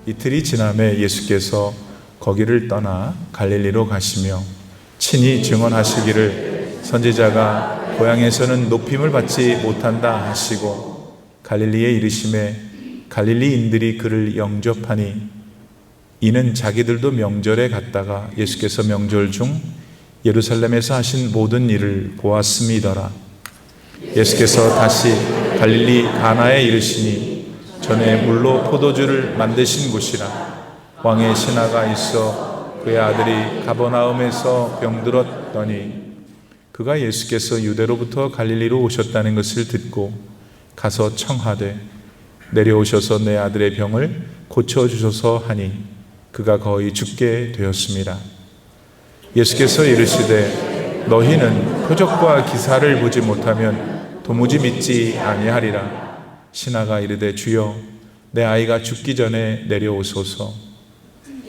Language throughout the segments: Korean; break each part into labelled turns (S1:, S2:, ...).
S1: 이틀이 지남에 예수께서 거기를 떠나 갈릴리로 가시며 친히 증언하시기를 선지자가 고향에서는 높임을 받지 못한다 하시고 갈릴리에 이르심에 갈릴리인들이 그를 영접하니 이는 자기들도 명절에 갔다가 예수께서 명절 중 예루살렘에서 하신 모든 일을 보았음이더라. 예수께서 다시 갈릴리 가나에 이르시니 전에 물로 포도주를 만드신 곳이라. 왕의 신하가 있어 그의 아들이 가버나움에서 병들었더니 그가 예수께서 유대로부터 갈릴리로 오셨다는 것을 듣고 가서 청하되 내려오셔서 내 아들의 병을 고쳐주소서 하니 그가 거의 죽게 되었습니다. 예수께서 이르시되 너희는 표적과 기사를 보지 못하면 도무지 믿지 아니하리라. 신하가 이르되 주여 내 아이가 죽기 전에 내려오소서.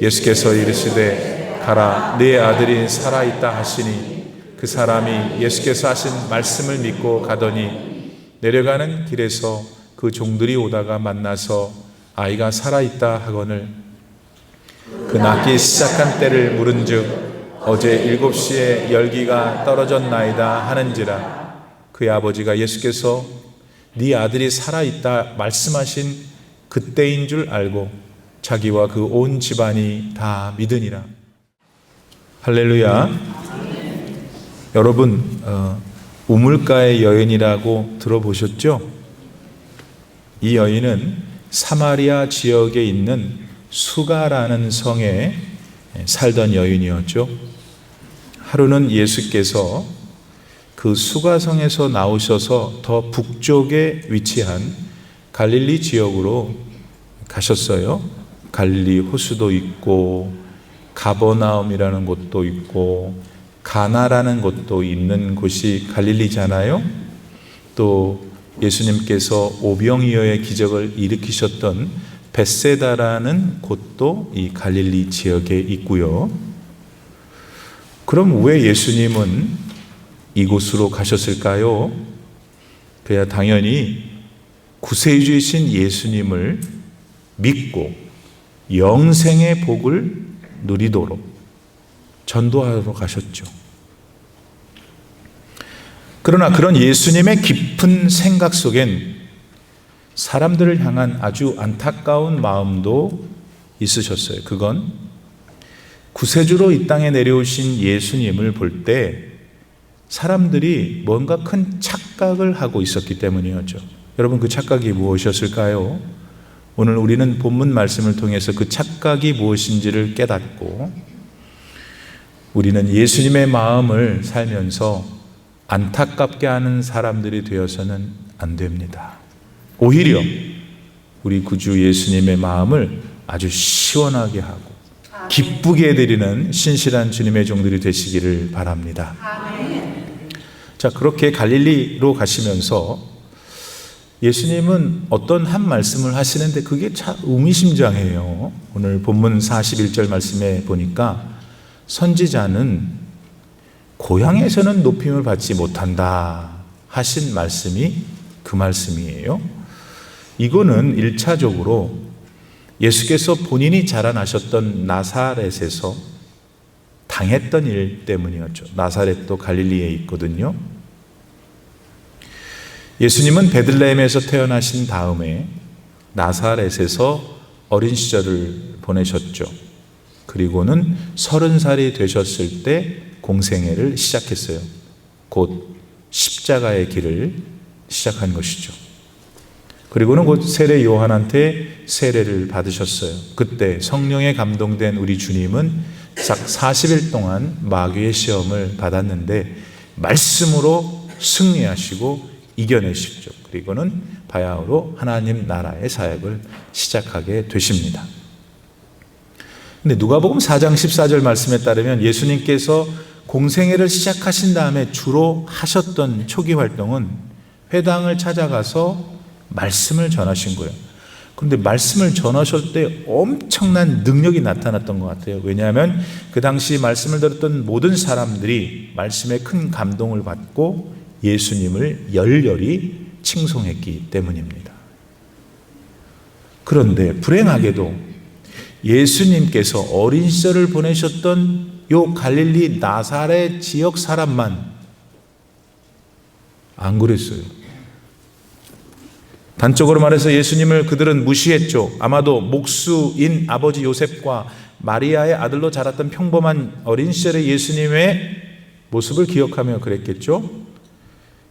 S1: 예수께서 이르시되 가라 네 아들이 살아있다 하시니 그 사람이 예수께서 하신 말씀을 믿고 가더니 내려가는 길에서 그 종들이 오다가 만나서 아이가 살아있다 하거늘 그 낫기 시작한 때를 물은즉 어제 7시에 열기가 떨어졌나이다 하는지라. 그의 아버지가 예수께서 네 아들이 살아있다 말씀하신 그때인 줄 알고 자기와 그 온 집안이 다 믿으니라. 할렐루야. 여러분 우물가의 여인이라고 들어보셨죠? 이 여인은 사마리아 지역에 있는 수가라는 성에 살던 여인이었죠. 하루는 예수께서 그 수가성에서 나오셔서 더 북쪽에 위치한 갈릴리 지역으로 가셨어요. 갈릴리 호수도 있고 가버나움이라는 곳도 있고 가나라는 곳도 있는 곳이 갈릴리잖아요. 또 예수님께서 오병이어의 기적을 일으키셨던 벳세다라는 곳도 이 갈릴리 지역에 있고요. 그럼 왜 예수님은 이곳으로 가셨을까요? 그야 당연히 구세주이신 예수님을 믿고 영생의 복을 누리도록 전도하러 가셨죠. 그러나 그런 예수님의 깊은 생각 속엔 사람들을 향한 아주 안타까운 마음도 있으셨어요. 그건 구세주로 이 땅에 내려오신 예수님을 볼 때 사람들이 뭔가 큰 착각을 하고 있었기 때문이었죠. 여러분 그 착각이 무엇이었을까요? 오늘 우리는 본문 말씀을 통해서 그 착각이 무엇인지를 깨닫고 우리는 예수님의 마음을 살면서 안타깝게 하는 사람들이 되어서는 안 됩니다. 오히려 우리 구주 예수님의 마음을 아주 시원하게 하고 기쁘게 해드리는 신실한 주님의 종들이 되시기를 바랍니다. 자, 그렇게 갈릴리로 가시면서 예수님은 어떤 한 말씀을 하시는데 그게 참 의미심장해요. 오늘 본문 41절 말씀에 보니까 선지자는 고향에서는 높임을 받지 못한다 하신 말씀이 그 말씀이에요. 이거는 1차적으로 예수께서 본인이 자라나셨던 나사렛에서 당했던 일 때문이었죠. 나사렛도 갈릴리에 있거든요. 예수님은 베들레헴에서 태어나신 다음에 나사렛에서 어린 시절을 보내셨죠. 그리고는 30살이 되셨을 때 공생애를 시작했어요. 곧 십자가의 길을 시작한 것이죠. 그리고는 곧 세례 요한한테 세례를 받으셨어요. 그때 성령에 감동된 우리 주님은 약 40일 동안 마귀의 시험을 받았는데 말씀으로 승리하시고 이겨내시죠. 그리고는 바야흐로 하나님 나라의 사역을 시작하게 되십니다. 근데 누가복음 4장 14절 말씀에 따르면 예수님께서 공생애를 시작하신 다음에 주로 하셨던 초기 활동은 회당을 찾아가서 말씀을 전하신 거예요. 그런데 말씀을 전하실 때 엄청난 능력이 나타났던 것 같아요. 왜냐하면 그 당시 말씀을 들었던 모든 사람들이 말씀에 큰 감동을 받고 예수님을 열렬히 칭송했기 때문입니다. 그런데 불행하게도 예수님께서 어린 시절을 보내셨던 요 갈릴리 나사렛 지역 사람만 안 그랬어요. 단적으로 말해서 예수님을 그들은 무시했죠. 아마도 목수인 아버지 요셉과 마리아의 아들로 자랐던 평범한 어린 시절의 예수님의 모습을 기억하며 그랬겠죠.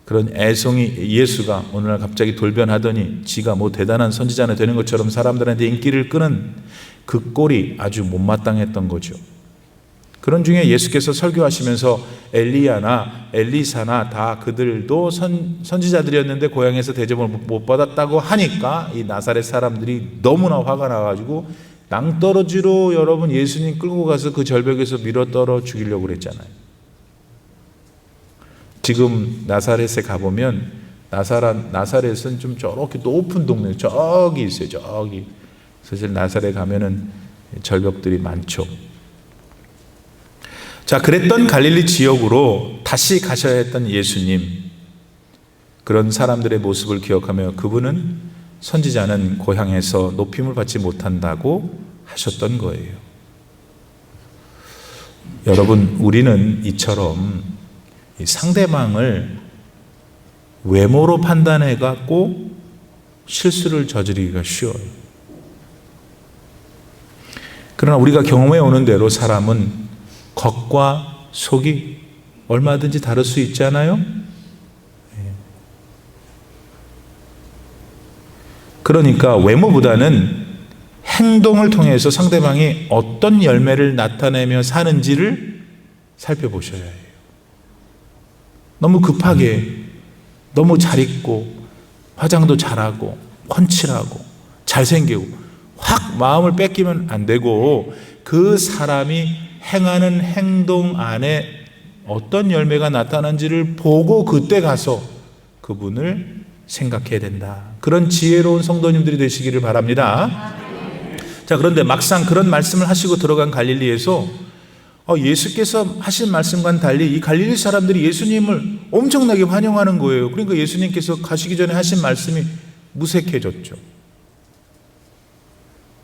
S1: 그런 애송이 예수가 오늘날 갑자기 돌변하더니 지가 뭐 대단한 선지자나 되는 것처럼 사람들한테 인기를 끄는 그 꼴이 아주 못마땅했던 거죠. 그런 중에 예수께서 설교하시면서 엘리야나 엘리사나 다 그들도 선지자들이었는데 고향에서 대접을 못 받았다고 하니까 이 나사렛 사람들이 너무나 화가 나가지고 낭떠러지로 여러분 예수님 끌고 가서 그 절벽에서 밀어떨어 죽이려고 그랬잖아요. 지금 나사렛에 가보면 나사렛은 좀 저렇게 높은 동네 저기 있어요. 저기 사실 나사렛에 가면은 절벽들이 많죠. 자, 그랬던 갈릴리 지역으로 다시 가셔야 했던 예수님, 그런 사람들의 모습을 기억하며 그분은 선지자는 고향에서 높임을 받지 못한다고 하셨던 거예요. 여러분, 우리는 이처럼 상대방을 외모로 판단해 갖고 실수를 저지르기가 쉬워요. 그러나 우리가 경험해 오는 대로 사람은 겉과 속이 얼마든지 다를 수 있잖아요. 그러니까 외모보다는 행동을 통해서 상대방이 어떤 열매를 나타내며 사는지를 살펴보셔야 해요. 너무 급하게, 너무 잘 입고, 화장도 잘하고, 훤칠하고, 잘생기고 확 마음을 뺏기면 안 되고 그 사람이 행하는 행동 안에 어떤 열매가 나타난지를 보고 그때 가서 그분을 생각해야 된다. 그런 지혜로운 성도님들이 되시기를 바랍니다. 자, 그런데 막상 그런 말씀을 하시고 들어간 갈릴리에서 예수께서 하신 말씀과는 달리 이 갈릴리 사람들이 예수님을 엄청나게 환영하는 거예요. 그러니까 예수님께서 가시기 전에 하신 말씀이 무색해졌죠.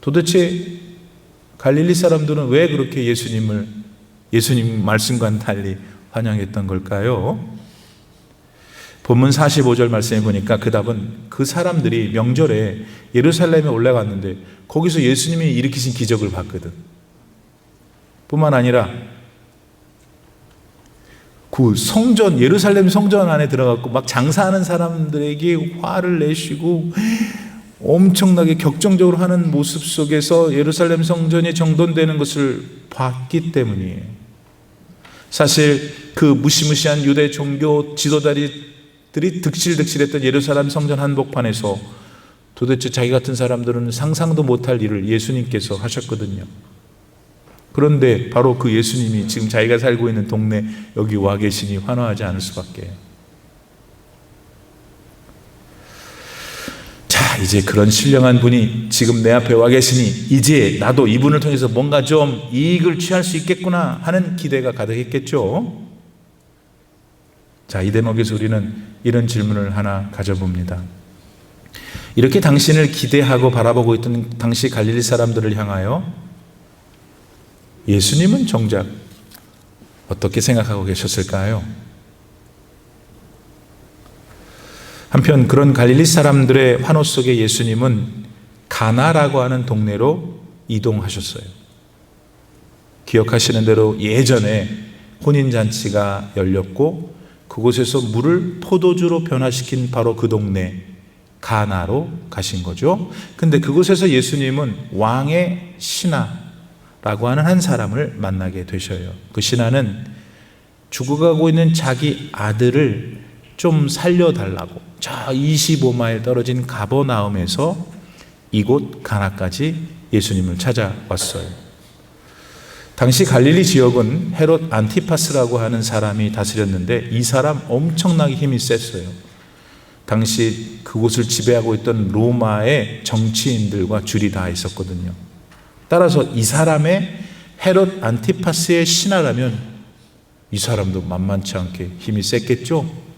S1: 도대체 갈릴리 사람들은 왜 그렇게 예수님 말씀과는 달리 환영했던 걸까요? 본문 45절 말씀에 보니까 그 답은 그 사람들이 명절에 예루살렘에 올라갔는데 거기서 예수님이 일으키신 기적을 봤거든. 뿐만 아니라 그 성전, 예루살렘 성전 안에 들어갔고 막 장사하는 사람들에게 화를 내시고 엄청나게 격정적으로 하는 모습 속에서 예루살렘 성전이 정돈되는 것을 봤기 때문이에요. 사실 그 무시무시한 유대 종교 지도자들이 득실득실했던 예루살렘 성전 한복판에서 도대체 자기 같은 사람들은 상상도 못할 일을 예수님께서 하셨거든요. 그런데 바로 그 예수님이 지금 자기가 살고 있는 동네 여기 와 계시니 환호하지 않을 수밖에. 자, 이제 그런 신령한 분이 지금 내 앞에 와 계시니 이제 나도 이분을 통해서 뭔가 좀 이익을 취할 수 있겠구나 하는 기대가 가득했겠죠. 자, 이 대목에서 우리는 이런 질문을 하나 가져봅니다. 이렇게 당신을 기대하고 바라보고 있던 당시 갈릴리 사람들을 향하여 예수님은 정작 어떻게 생각하고 계셨을까요? 한편 그런 갈릴리 사람들의 환호 속에 예수님은 가나라고 하는 동네로 이동하셨어요. 기억하시는 대로 예전에 혼인잔치가 열렸고 그곳에서 물을 포도주로 변화시킨 바로 그 동네 가나로 가신 거죠. 근데 그곳에서 예수님은 왕의 신하라고 하는 한 사람을 만나게 되셔요. 그 신하는 죽어가고 있는 자기 아들을 좀 살려달라고 저 25마일 떨어진 가버나움에서 이곳 가나까지 예수님을 찾아왔어요. 당시 갈릴리 지역은 헤롯 안티파스라고 하는 사람이 다스렸는데 이 사람 엄청나게 힘이 셌어요. 당시 그곳을 지배하고 있던 로마의 정치인들과 줄이 다 있었거든요. 따라서 이 사람의 헤롯 안티파스의 신하라면 이 사람도 만만치 않게 힘이 셌겠죠.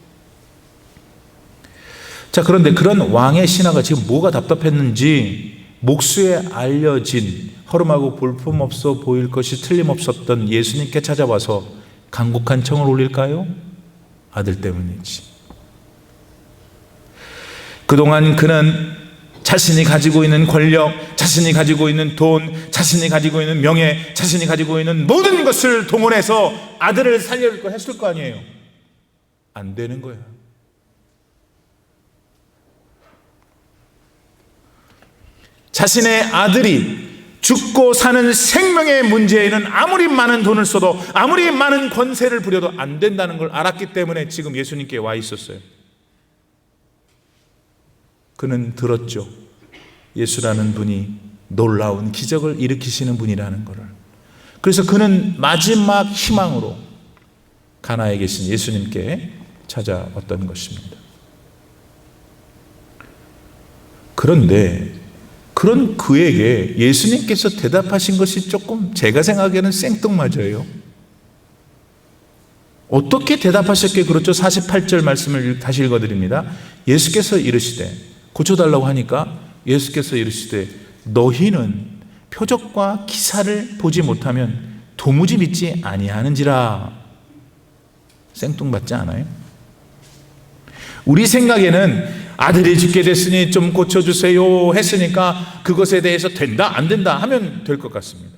S1: 자, 그런데 그런 왕의 신하가 지금 뭐가 답답했는지 목수에 알려진 허름하고 볼품없어 보일 것이 틀림없었던 예수님께 찾아와서 간곡한 청을 올릴까요? 아들 때문이지. 그동안 그는 자신이 가지고 있는 권력, 자신이 가지고 있는 돈, 자신이 가지고 있는 명예, 자신이 가지고 있는 모든 것을 동원해서 아들을 살려고 했을 거 아니에요. 안 되는 거야. 자신의 아들이 죽고 사는 생명의 문제에는 아무리 많은 돈을 써도, 아무리 많은 권세를 부려도 안 된다는 걸 알았기 때문에 지금 예수님께 와 있었어요. 그는 들었죠. 예수라는 분이 놀라운 기적을 일으키시는 분이라는 것을. 그래서 그는 마지막 희망으로 가나에 계신 예수님께 찾아왔던 것입니다. 그런데 그런 그에게 예수님께서 대답하신 것이 조금 제가 생각하기에는 생뚱맞아요. 어떻게 대답하셨기에 그렇죠? 48절 말씀을 다시 읽어드립니다. 예수께서 이르시되, 고쳐달라고 하니까 예수께서 이르시되, 너희는 표적과 기사를 보지 못하면 도무지 믿지 아니하는지라. 생뚱맞지 않아요? 우리 생각에는 아들이 죽게 됐으니 좀 고쳐주세요 했으니까 그것에 대해서 된다 안 된다 하면 될 것 같습니다.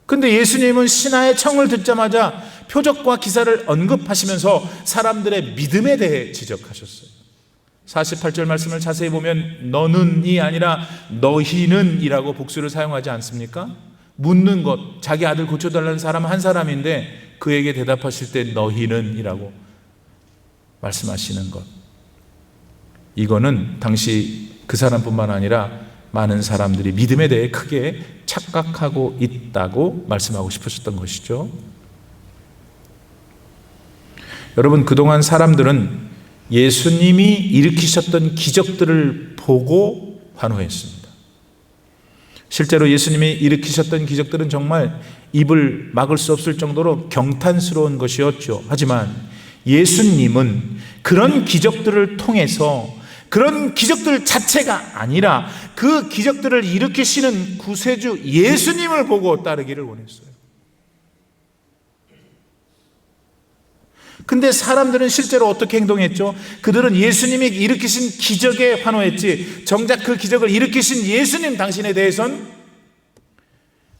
S1: 근데 예수님은 신하의 청을 듣자마자 표적과 기사를 언급하시면서 사람들의 믿음에 대해 지적하셨어요. 48절 말씀을 자세히 보면 너는이 아니라 너희는 이라고 복수를 사용하지 않습니까? 묻는 것, 자기 아들 고쳐달라는 사람 한 사람인데 그에게 대답하실 때 너희는 이라고 말씀하시는 것, 이거는 당시 그 사람뿐만 아니라 많은 사람들이 믿음에 대해 크게 착각하고 있다고 말씀하고 싶으셨던 것이죠. 여러분, 그동안 사람들은 예수님이 일으키셨던 기적들을 보고 환호했습니다. 실제로 예수님이 일으키셨던 기적들은 정말 입을 막을 수 없을 정도로 경탄스러운 것이었죠. 하지만 예수님은 그런 기적들을 통해서, 그런 기적들 자체가 아니라 그 기적들을 일으키시는 구세주 예수님을 보고 따르기를 원했어요. 근데 사람들은 실제로 어떻게 행동했죠? 그들은 예수님이 일으키신 기적에 환호했지, 정작 그 기적을 일으키신 예수님 당신에 대해서는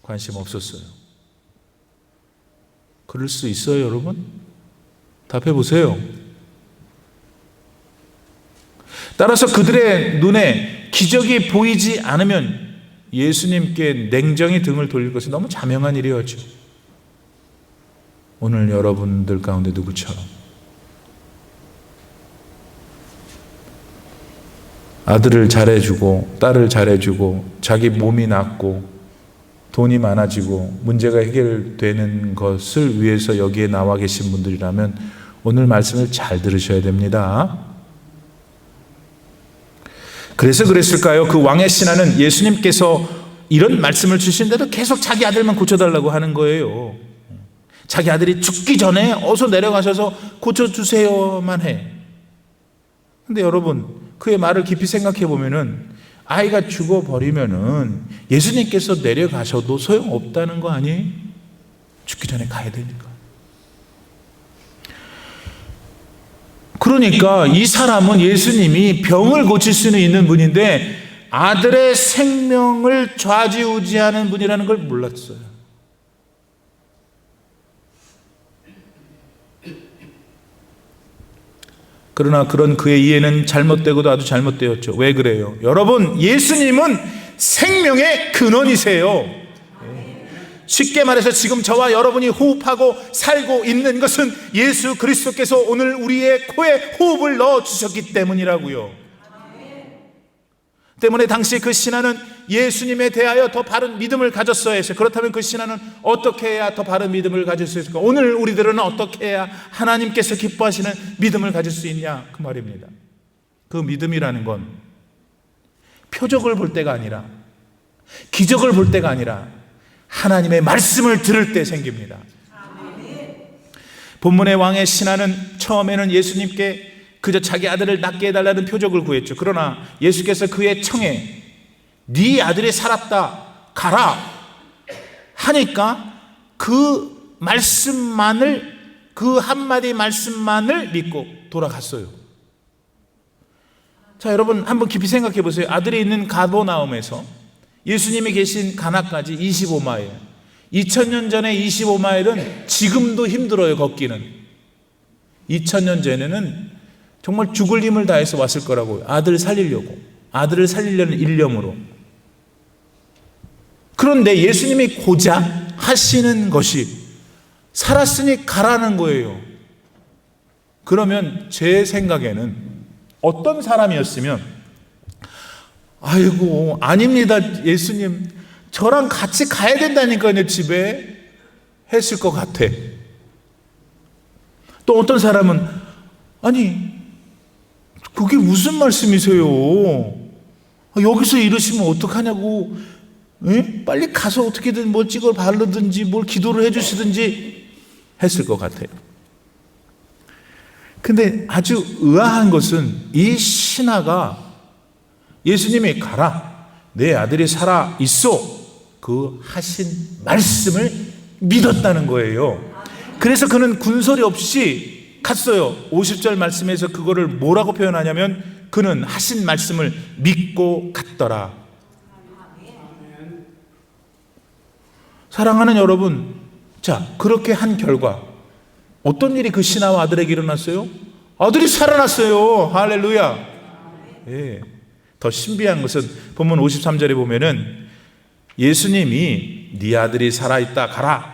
S1: 관심 없었어요. 그럴 수 있어요, 여러분? 답해 보세요. 따라서 그들의 눈에 기적이 보이지 않으면 예수님께 냉정히 등을 돌릴 것이 너무 자명한 일이었죠. 오늘 여러분들 가운데 누구처럼 아들을 잘해주고 딸을 잘해주고 자기 몸이 낫고 돈이 많아지고 문제가 해결되는 것을 위해서 여기에 나와 계신 분들이라면 오늘 말씀을 잘 들으셔야 됩니다. 그래서 그랬을까요? 그 왕의 신하는 예수님께서 이런 말씀을 주시는데도 계속 자기 아들만 고쳐달라고 하는 거예요. 자기 아들이 죽기 전에 어서 내려가셔서 고쳐주세요만 해. 근데 여러분, 그의 말을 깊이 생각해 보면은 아이가 죽어버리면은 예수님께서 내려가셔도 소용없다는 거 아니에요? 죽기 전에 가야 되니까. 그러니까 이 사람은 예수님이 병을 고칠 수는 있는 분인데 아들의 생명을 좌지우지하는 분이라는 걸 몰랐어요. 그러나 그런 그의 이해는 잘못되고도 아주 잘못되었죠. 왜 그래요? 여러분, 예수님은 생명의 근원이세요. 쉽게 말해서 지금 저와 여러분이 호흡하고 살고 있는 것은 예수 그리스도께서 오늘 우리의 코에 호흡을 넣어주셨기 때문이라고요. 때문에 당시 그 신하는 예수님에 대하여 더 바른 믿음을 가졌어야 했어요. 그렇다면 그 신하는 어떻게 해야 더 바른 믿음을 가질 수 있을까? 오늘 우리들은 어떻게 해야 하나님께서 기뻐하시는 믿음을 가질 수 있냐? 그 말입니다. 그 믿음이라는 건 표적을 볼 때가 아니라, 기적을 볼 때가 아니라 하나님의 말씀을 들을 때 생깁니다. 본문의 왕의 신하는 처음에는 예수님께 그저 자기 아들을 낫게 해달라는 표적을 구했죠. 그러나 예수께서 그의 청에 네 아들이 살았다, 가라 하니까 그 말씀만을, 그 한마디 말씀만을 믿고 돌아갔어요. 자, 여러분 한번 깊이 생각해 보세요. 아들이 있는 가버나움에서 예수님이 계신 가나까지 25마일, 2000년 전에 25마일은 지금도 힘들어요. 걷기는. 2000년 전에는 정말 죽을 힘을 다해서 왔을 거라고요. 아들을 살리려고, 아들을 살리려는 일념으로. 그런데 예수님이 고작 하시는 것이 살았으니 가라는 거예요. 그러면 제 생각에는 어떤 사람이었으면, 아이고 아닙니다 예수님, 저랑 같이 가야 된다니까요 집에, 했을 것 같아. 또 어떤 사람은 아니 그게 무슨 말씀이세요? 여기서 이러시면 어떡하냐고, 빨리 가서 어떻게든 뭐 찍어 바르든지 뭘 기도를 해주시든지 했을 것 같아요. 근데 아주 의아한 것은 이 신하가 예수님이 가라, 내 아들이 살아 있어, 그 하신 말씀을 믿었다는 거예요. 그래서 그는 군소리 없이 갔어요. 50절 말씀에서 그거를 뭐라고 표현하냐면 그는 하신 말씀을 믿고 갔더라. 사랑하는 여러분, 자, 그렇게 한 결과 어떤 일이 그 신하와 아들에게 일어났어요? 아들이 살아났어요. 할렐루야. 예. 더 신비한 것은 본문 53절에 보면은 예수님이 네 아들이 살아있다, 가라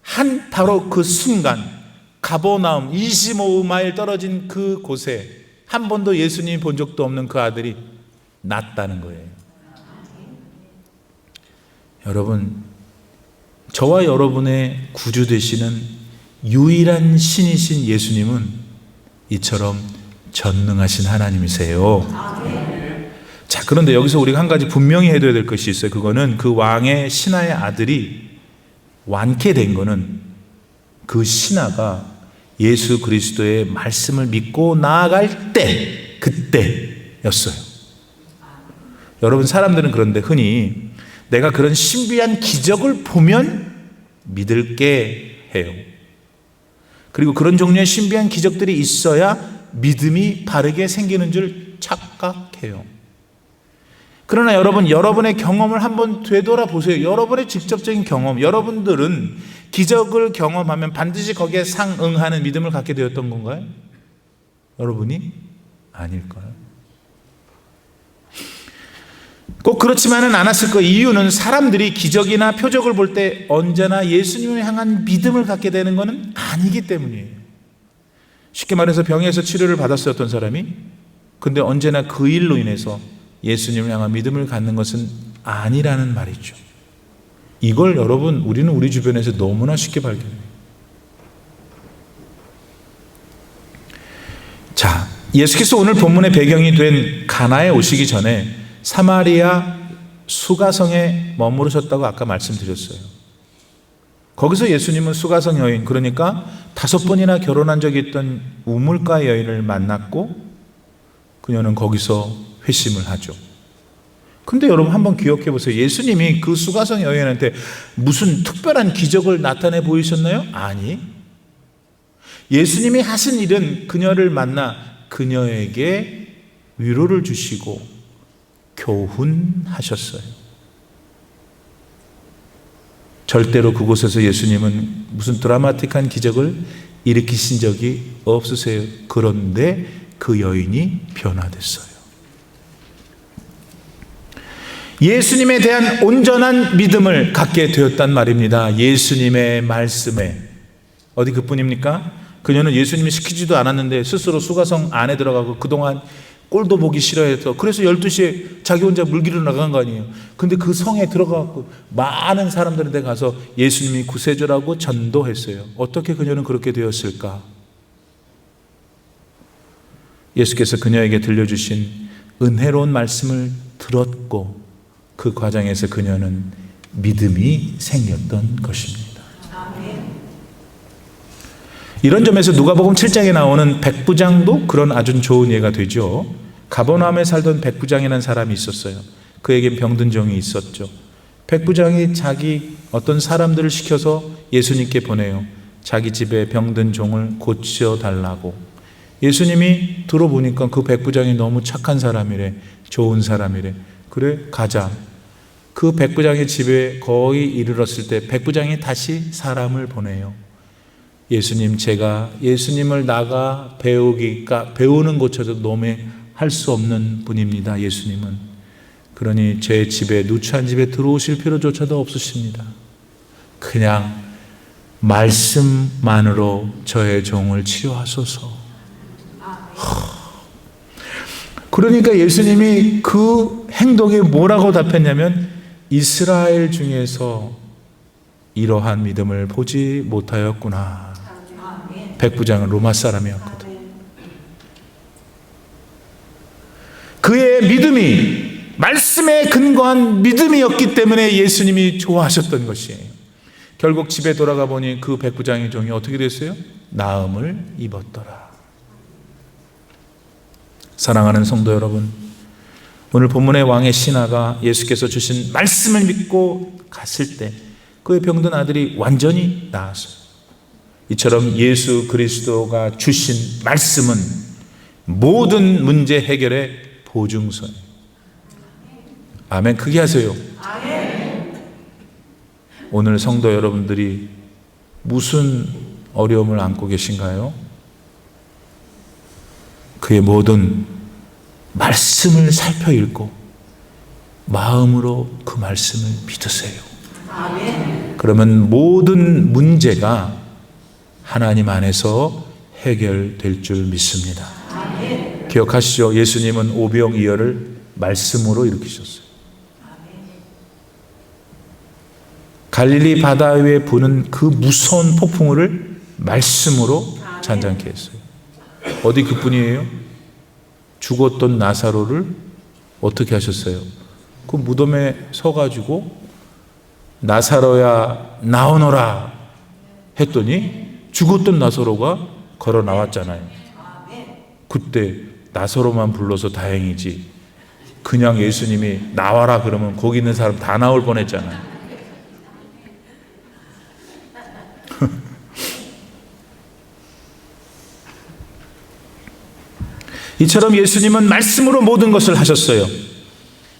S1: 한 바로 그 순간 가버나움 25마일 떨어진 그 곳에 한 번도 예수님이 본 적도 없는 그 아들이 낫다는 거예요. 여러분, 저와 여러분의 구주 되시는 유일한 신이신 예수님은 이처럼 전능하신 하나님이세요. 자, 그런데 여기서 우리가 한 가지 분명히 해둬야 될 것이 있어요. 그거는 그 왕의 신하의 아들이 완쾌된 거는 그 신하가 예수 그리스도의 말씀을 믿고 나아갈 때, 그때였어요. 여러분, 사람들은 그런데 흔히 내가 그런 신비한 기적을 보면 믿을게 해요. 그리고 그런 종류의 신비한 기적들이 있어야 믿음이 바르게 생기는 줄 착각해요. 그러나 여러분, 여러분의 경험을 한번 되돌아보세요. 여러분의 직접적인 경험, 여러분들은 기적을 경험하면 반드시 거기에 상응하는 믿음을 갖게 되었던 건가요? 여러분이? 아닐까요? 꼭 그렇지만은 않았을 거예요. 이유는 사람들이 기적이나 표적을 볼 때 언제나 예수님을 향한 믿음을 갖게 되는 것은 아니기 때문이에요. 쉽게 말해서 병에서 치료를 받았어요, 어떤 사람이. 근데 언제나 그 일로 인해서 예수님을 향한 믿음을 갖는 것은 아니라는 말이죠. 이걸 여러분, 우리는 우리 주변에서 너무나 쉽게 발견해요. 자, 예수께서 오늘 본문의 배경이 된 가나에 오시기 전에 사마리아 수가성에 머무르셨다고 아까 말씀드렸어요. 거기서 예수님은 수가성 여인, 그러니까 5번이나 결혼한 적이 있던 우물가 여인을 만났고 그녀는 거기서 회심을 하죠. 근데 여러분 한번 기억해 보세요. 예수님이 그 수가성 여인한테 무슨 특별한 기적을 나타내 보이셨나요? 아니. 예수님이 하신 일은 그녀를 만나 그녀에게 위로를 주시고 교훈하셨어요. 절대로 그곳에서 예수님은 무슨 드라마틱한 기적을 일으키신 적이 없으세요. 그런데 그 여인이 변화됐어요. 예수님에 대한 온전한 믿음을 갖게 되었단 말입니다. 예수님의 말씀에. 어디 그뿐입니까? 그녀는 예수님이 시키지도 않았는데 스스로 수가성 안에 들어가고 그동안 꼴도 보기 싫어해서 그래서 12시에 자기 혼자 물기로 나간 거 아니에요. 근데 그 성에 들어가고 많은 사람들한테 가서 예수님이 구세주라고 전도했어요. 어떻게 그녀는 그렇게 되었을까? 예수께서 그녀에게 들려주신 은혜로운 말씀을 들었고 그 과정에서 그녀는 믿음이 생겼던 것입니다. 이런 점에서 누가복음 7장에 나오는 백부장도 그런 아주 좋은 예가 되죠. 가버나움에 살던 백부장이라는 사람이 있었어요. 그에겐 병든 종이 있었죠. 백부장이 자기 어떤 사람들을 시켜서 예수님께 보내요. 자기 집에 병든 종을 고쳐달라고. 예수님이 들어보니까 그 백부장이 너무 착한 사람이래, 좋은 사람이래. 그래, 가자. 그 백부장의 집에 거의 이르렀을 때 백부장이 다시 사람을 보내요. 예수님, 제가 예수님을 나가 배우는 곳에서 너무 할 수 없는 분입니다. 예수님은. 그러니 제 집에, 누추한 집에 들어오실 필요조차도 없으십니다. 그냥 말씀만으로 저의 종을 치료하소서. 그러니까 예수님이 그 행동에 뭐라고 답했냐면, 이스라엘 중에서 이러한 믿음을 보지 못하였구나. 백부장은 로마 사람이었거든. 그의 믿음이 말씀에 근거한 믿음이었기 때문에 예수님이 좋아하셨던 것이에요. 결국 집에 돌아가 보니 그 백부장의 종이 어떻게 됐어요? 나음을 입었더라. 사랑하는 성도 여러분, 오늘 본문의 왕의 신하가 예수께서 주신 말씀을 믿고 갔을 때 그의 병든 아들이 완전히 나았어요. 이처럼 예수 그리스도가 주신 말씀은 모든 문제 해결의 보증서예요. 아멘. 크게 하세요. 오늘 성도 여러분들이 무슨 어려움을 안고 계신가요? 그의 모든 말씀을 살펴 읽고 마음으로 그 말씀을 믿으세요. 그러면 모든 문제가 하나님 안에서 해결될 줄 믿습니다. 기억하시죠? 예수님은 오병이어를 말씀으로 일으키셨어요. 갈릴리 바다 위에 부는 그 무서운 폭풍우를 말씀으로 잔잔케 했어요. 어디 그뿐이에요? 죽었던 나사로를 어떻게 하셨어요? 그 무덤에 서가지고 나사로야 나오너라 했더니 죽었던 나사로가 걸어 나왔잖아요. 그때 나사로만 불러서 다행이지, 그냥 예수님이 나와라 그러면 거기 있는 사람 다 나올 뻔했잖아요. 이처럼 예수님은 말씀으로 모든 것을 하셨어요.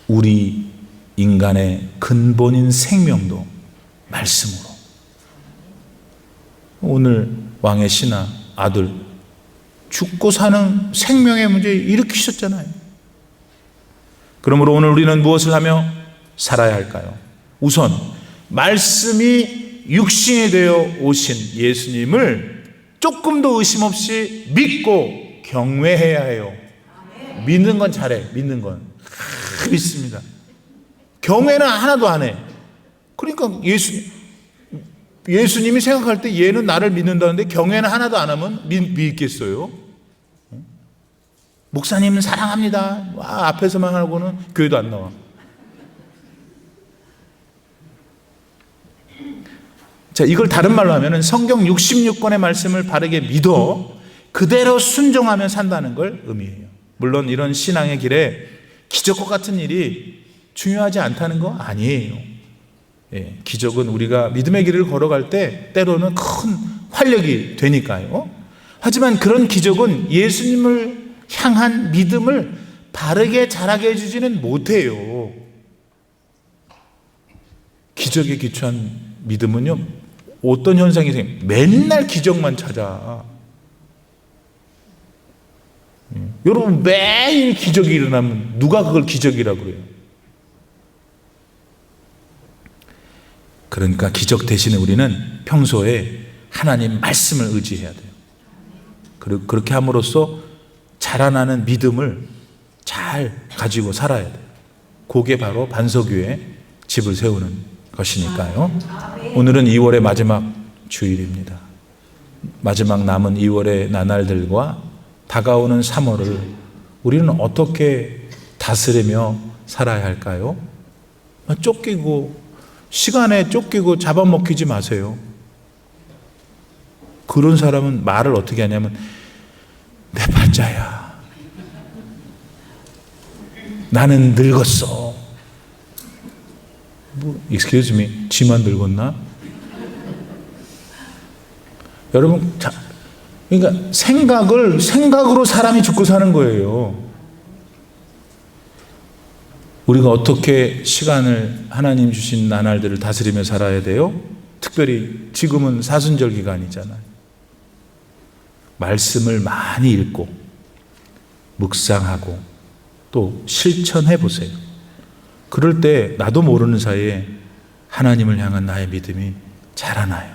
S1: 우리 인간의 근본인 생명도 말씀으로. 오늘 왕의 신하 아들 죽고 사는 생명의 문제 일으키셨잖아요. 그러므로 오늘 우리는 무엇을 하며 살아야 할까요? 우선 말씀이 육신이 되어 오신 예수님을 조금도 의심 없이 믿고 경외해야 해요. 믿는 건 잘해. 믿는 건 믿습니다. 경외는 하나도 안 해. 그러니까 예수님이 생각할 때 얘는 나를 믿는다는데 경외는 하나도 안 하면 믿겠어요? 목사님은 사랑합니다. 앞에서만 하고는 교회도 안 나와. 자, 이걸 다른 말로 하면 성경 66권의 말씀을 바르게 믿어 그대로 순종하며 산다는 걸 의미해요. 물론 이런 신앙의 길에 기적과 같은 일이 중요하지 않다는 거 아니에요. 예, 기적은 우리가 믿음의 길을 걸어갈 때 때로는 큰 활력이 되니까요. 하지만 그런 기적은 예수님을 향한 믿음을 바르게 자라게 해주지는 못해요. 기적에 기초한 믿음은요, 어떤 현상이 생겨요? 맨날 기적만 찾아. 여러분, 매일 기적이 일어나면 누가 그걸 기적이라고 그래요? 그러니까 기적 대신에 우리는 평소에 하나님 말씀을 의지해야 돼요. 그리고 그렇게 함으로써 자라나는 믿음을 잘 가지고 살아야 돼요. 그게 바로 반석 위에 집을 세우는 것이니까요. 오늘은 2월의 마지막 주일입니다. 마지막 남은 2월의 나날들과 다가오는 3월을 우리는 어떻게 다스리며 살아야 할까요? 쫓기고 시간에 쫓기고 잡아먹히지 마세요. 그런 사람은 말을 어떻게 하냐면 내 팔자야. 나는 늙었어. excuse me, 지만 늙었나? 여러분, 그러니까 생각으로 사람이 죽고 사는 거예요. 우리가 어떻게 시간을, 하나님 주신 나날들을 다스리며 살아야 돼요? 특별히 지금은 사순절 기간이잖아요. 말씀을 많이 읽고 묵상하고 또 실천해 보세요. 그럴 때 나도 모르는 사이에 하나님을 향한 나의 믿음이 자라나요.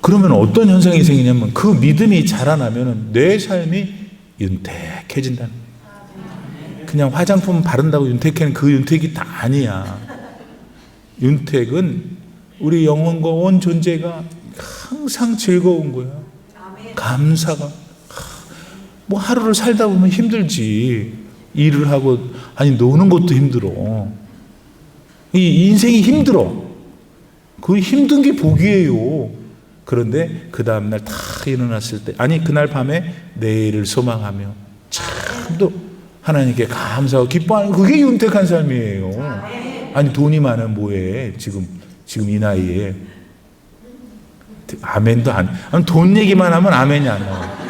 S1: 그러면 어떤 현상이 생기냐면 그 믿음이 자라나면 내 삶이 윤택해진다는 거예요. 그냥 화장품 바른다고 윤택해는 그 윤택이 다 아니야. 윤택은 우리 영혼과 온 존재가 항상 즐거운 거야. 감사가. 뭐 하루를 살다 보면 힘들지. 일을 하고, 아니 노는 것도 힘들어. 이 인생이 힘들어. 그 힘든 게 복이에요. 그런데 그 다음날 다 일어났을 때, 아니 그날 밤에 내일을 소망하며 참도 하나님께 감사하고 기뻐하는, 그게 윤택한 삶이에요. 아니 돈이 많으면 뭐해 지금 이 나이에. 아멘도 돈 얘기만 하면 아멘이 안 나와요.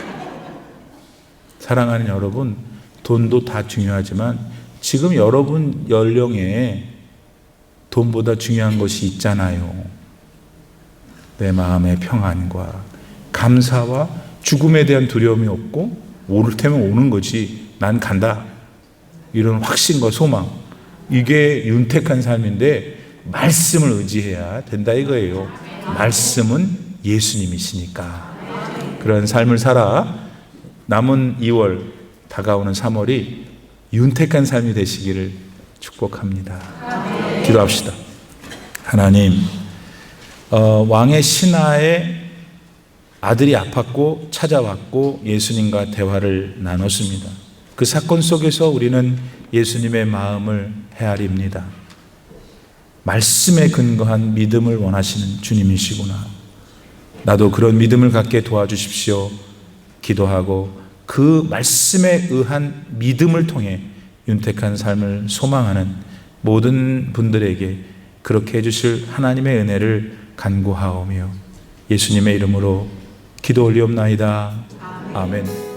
S1: 사랑하는 여러분, 돈도 다 중요하지만 지금 여러분 연령에 돈보다 중요한 것이 있잖아요. 내 마음의 평안과 감사와 죽음에 대한 두려움이 없고 오를 테면 오는 거지, 난 간다, 이런 확신과 소망, 이게 윤택한 삶인데 말씀을 의지해야 된다 이거예요. 말씀은 예수님이시니까. 그런 삶을 살아 남은 2월, 다가오는 3월이 윤택한 삶이 되시기를 축복합니다. 기도합시다. 하나님, 왕의 신하의 아들이 아팠고 찾아왔고 예수님과 대화를 나눴습니다. 그 사건 속에서 우리는 예수님의 마음을 헤아립니다. 말씀에 근거한 믿음을 원하시는 주님이시구나. 나도 그런 믿음을 갖게 도와주십시오. 기도하고 그 말씀에 의한 믿음을 통해 윤택한 삶을 소망하는 모든 분들에게 그렇게 해주실 하나님의 은혜를 간구하오며 예수님의 이름으로 기도 올리옵나이다. 아멘.